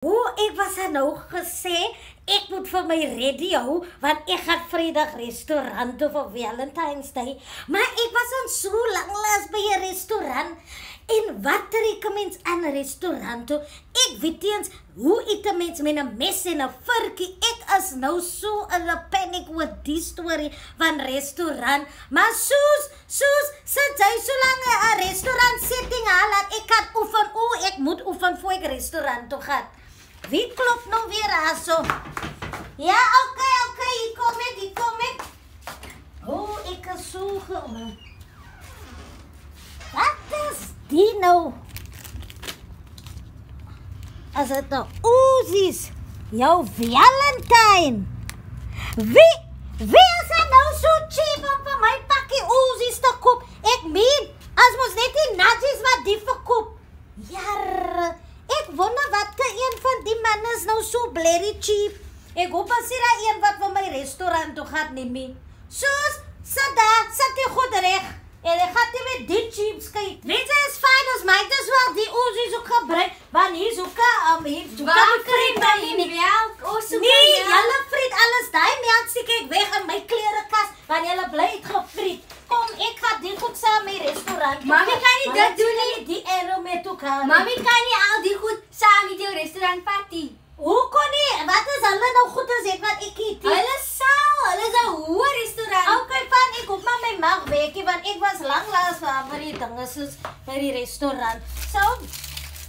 Hoe, ek was nou gesê, ek moet vir my ready hou, want ek gaan Vrydag restaurant toe vir Valentine's Day. Maar ek was al so lank by 'n restaurant. En wat trek 'n mens aan 'n restaurant toe? Ek weet nie eens hoe eet 'n mens met 'n mes en 'n vorkie. Ek is nou so in 'n panic met die storie van restaurant. Maar Soos, sit jy so lank 'n restaurant setting aan dat ek kan oefen. Ek moet oefen voor ek restaurant toe gaan. Wie klop nou weer aso? Ja, okay, hier kom ek. Ek is so gehoor. Wat is die nou? As dit nou Uzi's, jou Valentine. Wie is nou so cheap om vir my pakkie Uzi's te koop? Ek meen, as mos net die natjies wat die verkoop. Jarre. Ek wonder wat een van die manne is nou so blerry cheap. Ek hoop as hier een wat van my restaurant toe gaat nie mee. Soos, sit jy goed reg. En ek gaat nie met die cheap skyd. Weet jy, is fijn, ons maak dus wel die Uzi's ook gebruik. Want hier soeka, waar vriend dan die melk? Nee, jylle vriend, alles die melk stiek ek weg in my klerenkast. Want jylle bly uitgevriend. Kom, ek ga die goed saam my restaurant. Mami kan nie dit doen nie. Die arrow met toe gaan. Mami kan nie al die goed saam met jou restaurant party. Hoe kon nie? Wat is hulle nou goed as ek wat ek eet? Hulle is 'n hoë restaurant. Okay, van ek hoop maar my mag weekie, want ek was lanklaas vir die dinge soos by die restaurant. So,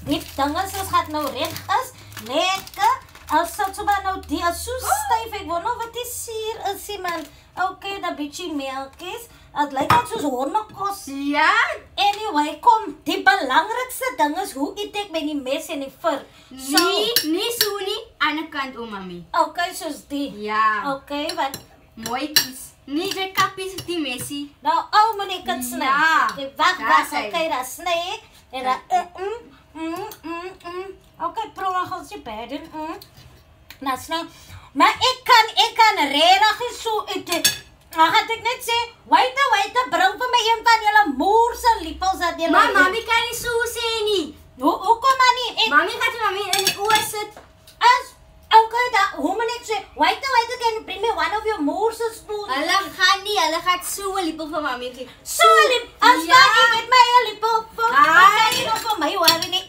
die dinge soos gaat nou reg is, lekker. As sal so maar nou die as so styf, ek wonder wat die suur is, man. Okay, dat bietjie melkies. Het lyk net soos hondekos. Ja. Anyway, kom, die belangrikste ding is hoe eet ek met die mes en die vir. Nie so nie, ander kant om, mami. Okay, soos die. Ja. Okay, wat? Mooi kies. Nie die kappies die mesie. Nou, moet ek het sny. Ja. Wacht, okay, dat sny ek. En dat, Okay, probeer ons die beiden. Nou, sny. Maar ek kan regtig so eet. Dan gaat ek net sê, waiter, bring vir my een van julle moerse lippels dat julle... Maar mami kan nie so sê nie. Hoekom maar nie? Mami gaat vir mami in die oor sit. Okay, hoe moet ek sê, waiter, can bring me one of your moerse spoons? Hulle gaan so 'n lippel vir mami gee. So lip, as ja. Ek met my lippel, kan jy nog vir my hoor nie?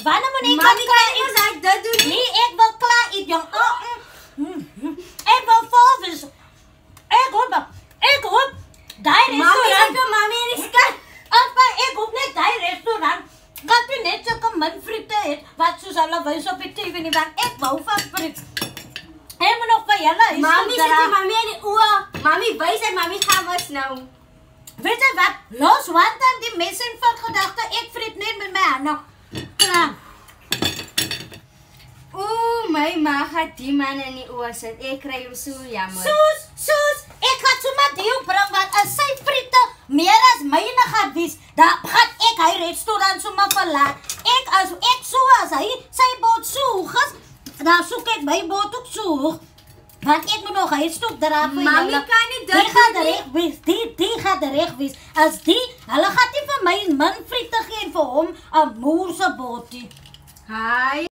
Wanneer moet ek mami kan nie ons dit doen nie. Nee, ek wil klaar eet, jong. Ek wil volgens. Ek hoop, die restaurant. Mami is skat. Ek hoop net die restaurant. Gaat u net soke min friete het, wat soos hulle wys op die TV nie, want ek wou van friet. Ek moet nog vir julle huis Mami sit die mami in die oor. Mami wys dat mami gaan was nou. Weet jy wat? Los one time die mes en vir gedagte, ek friet net met my hande. Klaar. My ma gaat die man in die oor sit. Ek kry hom so jammer. Soos, ek gaan sommer die bring, want as sy friete meer as myne gaan wees, dan gaan ek hy restaurant sommer verlaat. Ek so as hy sy boot so hoog is, dan soek ek my boot ook so hoog. Want ek moet nog huis toe dra vir julle. Mami kan nie dit doen nie. Die gaat reg wees. As hulle gaan nie vir my min friete gee en vir hom 'n moerse bootie. Hi.